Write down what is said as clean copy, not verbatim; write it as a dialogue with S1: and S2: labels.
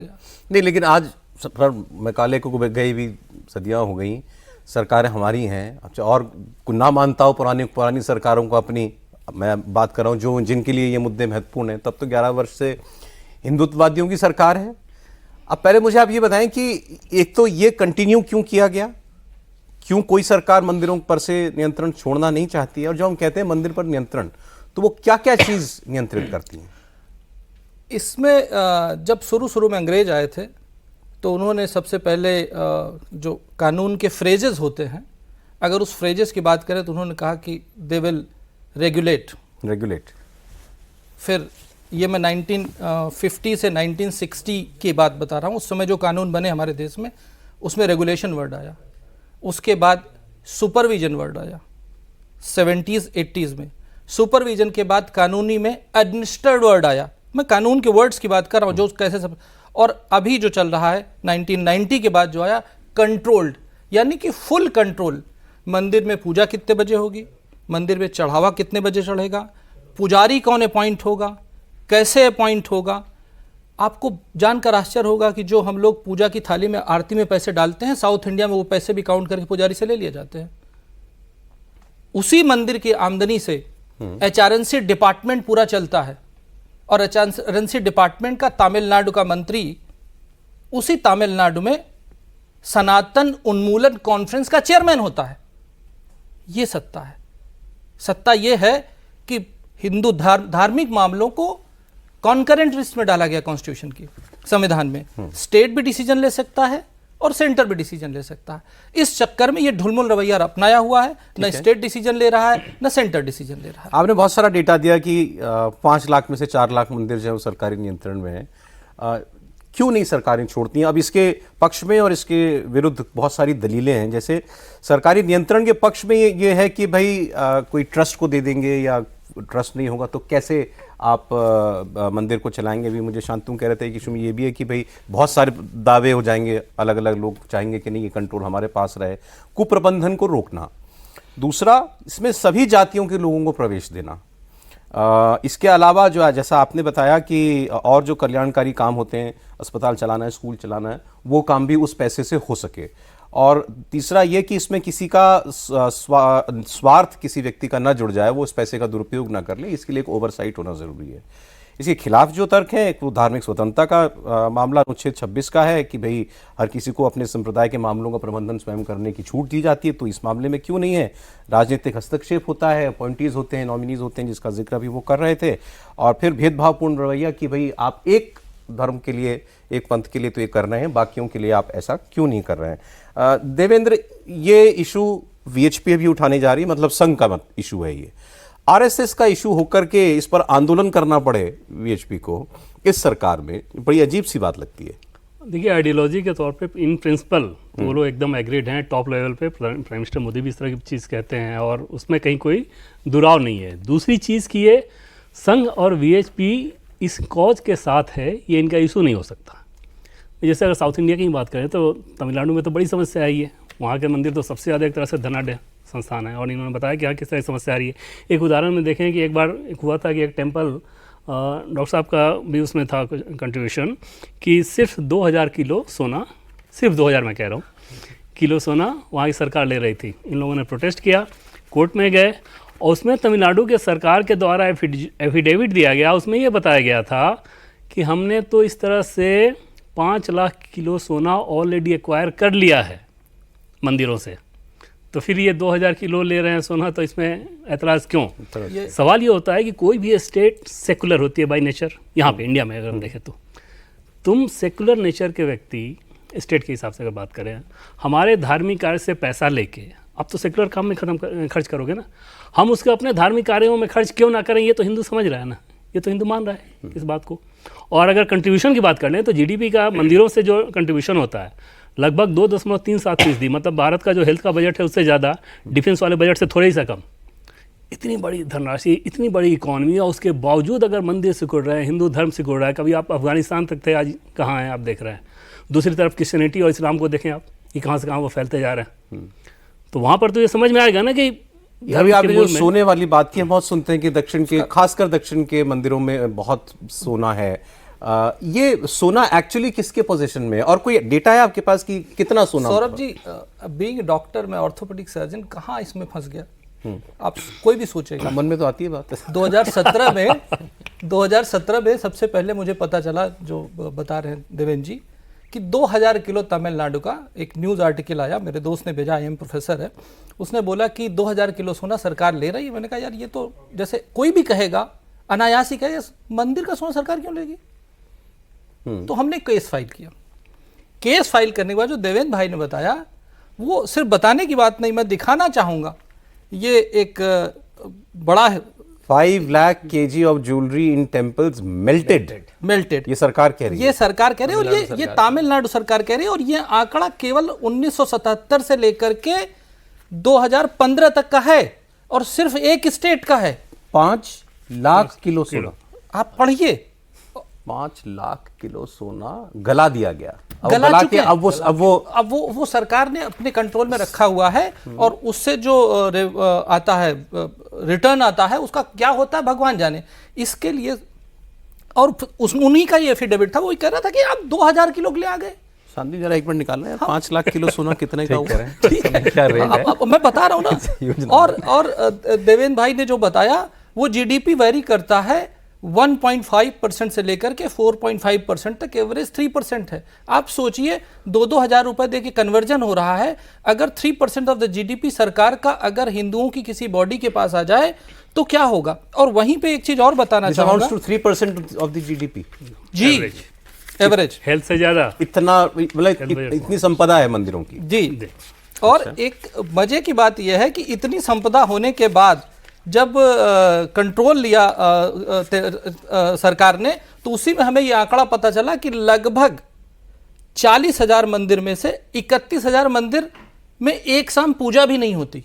S1: नहीं, लेकिन आज पर मैकाले को गई भी सदियां हो गई, सरकारें हमारी हैं। अच्छा, और ना मानता हो पुरानी सरकारों को अपनी, मैं बात कर रहा हूँ जो जिनके लिए ये मुद्दे महत्वपूर्ण हैं, तब तो 11 वर्ष से हिंदुत्ववादियों की सरकार है। अब पहले मुझे आप ये बताएं कि एक तो ये कंटिन्यू क्यों किया गया, क्यों कोई सरकार मंदिरों पर से नियंत्रण छोड़ना नहीं चाहती है, और जो हम कहते हैं मंदिर पर नियंत्रण, तो वो क्या क्या चीज नियंत्रित करती है?
S2: इसमें जब शुरू में अंग्रेज आए थे तो उन्होंने सबसे पहले जो कानून के फ्रेजेस होते हैं, अगर उस फ्रेजेस की बात करें तो उन्होंने कहा कि दे विल रेगुलेट। फिर ये मैं 1950 से 1960 की बात बता रहा हूँ, उस समय जो कानून बने हमारे देश में उसमें रेगुलेशन वर्ड आया। उसके बाद सुपरविजन वर्ड आया 70s 80s में। सुपरविजन के बाद कानूनी में एडमिनिस्ट्रेड वर्ड आया। मैं कानून के वर्ड्स की बात कर रहा हूँ जो कैसे सब। और अभी जो चल रहा है 1990 के बाद जो आया कंट्रोल्ड, यानी कि फुल कंट्रोल। मंदिर में पूजा कितने बजे होगी, मंदिर में चढ़ावा कितने बजे चढ़ेगा, पुजारी कौन अपॉइंट होगा, कैसे अपॉइंट होगा। आपको जानकर आश्चर्य होगा कि जो हम लोग पूजा की थाली में आरती में पैसे डालते हैं, साउथ इंडिया में वो पैसे भी काउंट करके पुजारी से ले लिए जाते हैं। उसी मंदिर की आमदनी से एचआरएनसी डिपार्टमेंट पूरा चलता है, और एचआरएनसी डिपार्टमेंट का तमिलनाडु का मंत्री उसी तमिलनाडु में सनातन उन्मूलन कॉन्फ्रेंस का चेयरमैन होता है। यह सत्ता है। सत्ता यह है कि हिंदू धार्मिक मामलों को कॉन्करेंट लिस्ट में डाला गया कॉन्स्टिट्यूशन की, संविधान में। स्टेट भी डिसीजन ले सकता है और सेंटर भी डिसीजन ले सकता है। इस चक्कर में ये ढुलमुल रवैया अपनाया हुआ है, न स्टेट डिसीजन ले रहा है न सेंटर डिसीजन ले रहा है।
S1: आपने बहुत सारा डेटा दिया कि 5 लाख में से 4 लाख मंदिर जो है वो सरकारी नियंत्रण में है। क्यों नहीं सरकारें छोड़ती हैं? अब इसके पक्ष में और इसके विरुद्ध बहुत सारी दलीलें हैं। जैसे सरकारी नियंत्रण के पक्ष में ये है कि भाई कोई ट्रस्ट को दे देंगे, या ट्रस्ट नहीं होगा तो कैसे आप मंदिर को चलाएंगे। भी मुझे शांतनु कह रहे थे कि इसमें ये भी है कि भाई बहुत सारे दावे हो जाएंगे, अलग अलग लोग चाहेंगे कि नहीं ये कंट्रोल हमारे पास रहे। कुप्रबंधन को रोकना। दूसरा, इसमें सभी जातियों के लोगों को प्रवेश देना। इसके अलावा जो है, जैसा आपने बताया कि और जो कल्याणकारी काम होते हैं, अस्पताल चलाना है, स्कूल चलाना है, वो काम भी उस पैसे से हो सके। और तीसरा ये कि इसमें किसी का स्वार्थ किसी व्यक्ति का ना जुड़ जाए, वो उस पैसे का दुरुपयोग ना कर ले, इसके लिए एक ओवरसाइट होना जरूरी है। इसके खिलाफ जो तर्क है, एक धार्मिक स्वतंत्रता का मामला अनुच्छेद 26 का है कि भाई हर किसी को अपने संप्रदाय के मामलों का प्रबंधन स्वयं करने की छूट दी जाती है, तो इस मामले में क्यों नहीं है? राजनीतिक हस्तक्षेप होता है, अपॉइंटीज होते हैं, नॉमिनीज होते हैं, जिसका जिक्र भी वो कर रहे थे। और फिर भेदभावपूर्ण रवैया कि भाई आप एक धर्म के लिए, एक पंथ के लिए तो ये कर रहे हैं, बाकियों के लिए आप ऐसा क्यों नहीं कर रहे हैं? देवेंद्र, ये इशू वीएचपी भी उठाने जा रही है, मतलब संघ का इशू है ये। आरएसएस का इशू होकर के इस पर आंदोलन करना पड़े वीएचपी को इस सरकार में, बड़ी अजीब सी बात लगती है।
S3: देखिए, आइडियोलॉजी के तौर पे इन प्रिंसिपल वो लोग एकदम एग्रीड हैं। टॉप लेवल पे प्राइम मिनिस्टर मोदी भी इस तरह की चीज़ कहते हैं और उसमें कहीं कोई दुराव नहीं है। दूसरी चीज़ की ये संघ और वीएचपी इस कॉज के साथ है, ये इनका इशू नहीं हो सकता। जैसे अगर साउथ इंडिया की बात करें तो तमिलनाडु में तो बड़ी समस्या आई है। वहाँ के मंदिर तो सबसे ज़्यादा एक तरह से धनाढ़ संस्थान है, और इन्होंने बताया कि हाँ किस तरह की समस्या आ रही है। एक उदाहरण में देखें कि एक बार हुआ था कि एक टेम्पल, डॉक्टर साहब का भी उसमें था कंट्रीब्यूशन, कि सिर्फ 2000 किलो सोना, सिर्फ 2000 मैं कह रहा हूँ किलो सोना वहाँ की सरकार ले रही थी। इन लोगों ने प्रोटेस्ट किया, कोर्ट में गए, और उसमें तमिलनाडु के सरकार के द्वारा एफिडेविट दिया गया। उसमें ये बताया गया था कि हमने तो इस तरह से 5 लाख किलो सोना ऑलरेडी एक्वायर कर लिया है मंदिरों से, तो फिर ये 2000 किलो ले रहे हैं सोना, तो इसमें ऐतराज़ क्यों? सवाल ये होता है कि कोई भी स्टेट सेकुलर होती है बाय नेचर। यहाँ पे इंडिया में अगर हम देखें तो तुम सेकुलर नेचर के व्यक्ति, स्टेट के हिसाब से अगर बात करें, हमारे धार्मिक कार्य से पैसा लेके अब तो सेकुलर काम में खर्च करोगे ना, हम उसके अपने धार्मिक कार्यों में खर्च क्यों ना करें? ये तो हिंदू समझ रहा है ना, ये तो हिंदू मान रहा है इस बात को। और अगर कंट्रीब्यूशन की बात कर लें तो जीडीपी का मंदिरों से जो कंट्रीब्यूशन होता है लगभग 2.37%, मतलब भारत का जो हेल्थ का बजट है उससे ज़्यादा, डिफेंस वाले बजट से थोड़ा ही सा कम। इतनी बड़ी धनराशि, इतनी बड़ी इकॉनमी, और उसके बावजूद अगर मंदिर सिकुड़ रहे हैं, हिंदू धर्म सिकुड़ रहा है। कभी आप अफगानिस्तान तक थे, आज कहाँ हैं आप देख रहे हैं। दूसरी तरफ क्रिश्चियनिटी और इस्लाम को देखें आप, कि कहाँ से कहाँ वो फैलते जा रहे हैं। तो वहाँ पर तो ये समझ में आएगा ना कि
S1: अभी आपने जो सोने वाली बात की, हम बहुत सुनते हैं कि दक्षिण के, खासकर दक्षिण के मंदिरों में बहुत सोना है। ये सोना एक्चुअली किसके पोजीशन में है और कोई डेटा है आपके पास कि कितना सोना?
S2: सौरभ जी, बीइंग डॉक्टर, मैं ऑर्थोपेडिक सर्जन, कहाँ इसमें फंस गया? आप कोई भी सोचेगा।
S1: मन में तो आती है बात।
S2: 2017 में सबसे पहले मुझे पता चला, जो बता रहे हैं देवेंद्र जी, कि 2000 किलो तमिलनाडु का एक न्यूज़ आर्टिकल आया, मेरे दोस्त ने भेजा, IIM प्रोफेसर है, उसने बोला कि 2000 किलो सोना सरकार ले रही है। मैंने कहा यार ये तो जैसे कोई भी कहेगा, अनायास ही कहे, मंदिर का सोना सरकार क्यों लेगी? तो हमने केस फाइल किया। केस फाइल करने के बाद जो देवेंद्र भाई ने बताया, वो सिर्फ बताने की बात नहीं, मैं दिखाना चाहूँगा। ये एक बड़ा
S1: 5 lakh kg of jewellery in temples melted, ये सरकार कह रही है।
S2: ये सरकार कह रही है, और ये तमिलनाडु सरकार कह रही है, और ये आंकड़ा केवल 1977 से लेकर के 2015 तक का है, और सिर्फ एक स्टेट का है।
S1: 5 लाख किलो सोना,
S2: आप पढ़िए।
S1: 5 लाख किलो सोना गला दिया गया।
S2: गला चुके हैं।
S1: अब
S2: वो सरकार ने अपने कंट्रोल में रखा हुआ है, और उससे जो आता है, रिटर्न आता है, उसका क्या होता है भगवान जाने। इसके लिए, और उन्हीं का ये एफिडेविट था, वो कह रहा था कि आप 2000 किलो के लिए आ गए।
S1: शांति जरा एक मिनट निकालना है। 5 लाख किलो सोना कितने का हुआ?
S2: ठीक है,
S1: क्या रेट है?
S2: अब मैं बता रहा हूँ ना। और देवेंद्र भाई ने जो बताया, वो GDP वेरी करता है 1.5% से लेकर के 4.5% तक, एवरेज 3% है। आप सोचिए, 2-2 हज़ार रुपए दे के कन्वर्जन हो रहा है। अगर 3% ऑफ द GDP सरकार का अगर हिंदुओं की किसी बॉडी के पास आ जाए तो क्या होगा? और वहीं पे एक चीज और बताना चाहूंगा,
S1: 3% ऑफ द GDP
S2: जी, एवरेज
S3: हेल्थ से ज्यादा
S1: इतना, मतलब इतनी संपदा है मंदिरों की
S2: जी। और एक मजे की बात यह है कि इतनी संपदा होने के बाद जब कंट्रोल लिया सरकार ने, तो उसी में हमें यह आंकड़ा पता चला कि लगभग 40,000 मंदिर में से 31,000 मंदिर में एक शाम पूजा भी नहीं होती।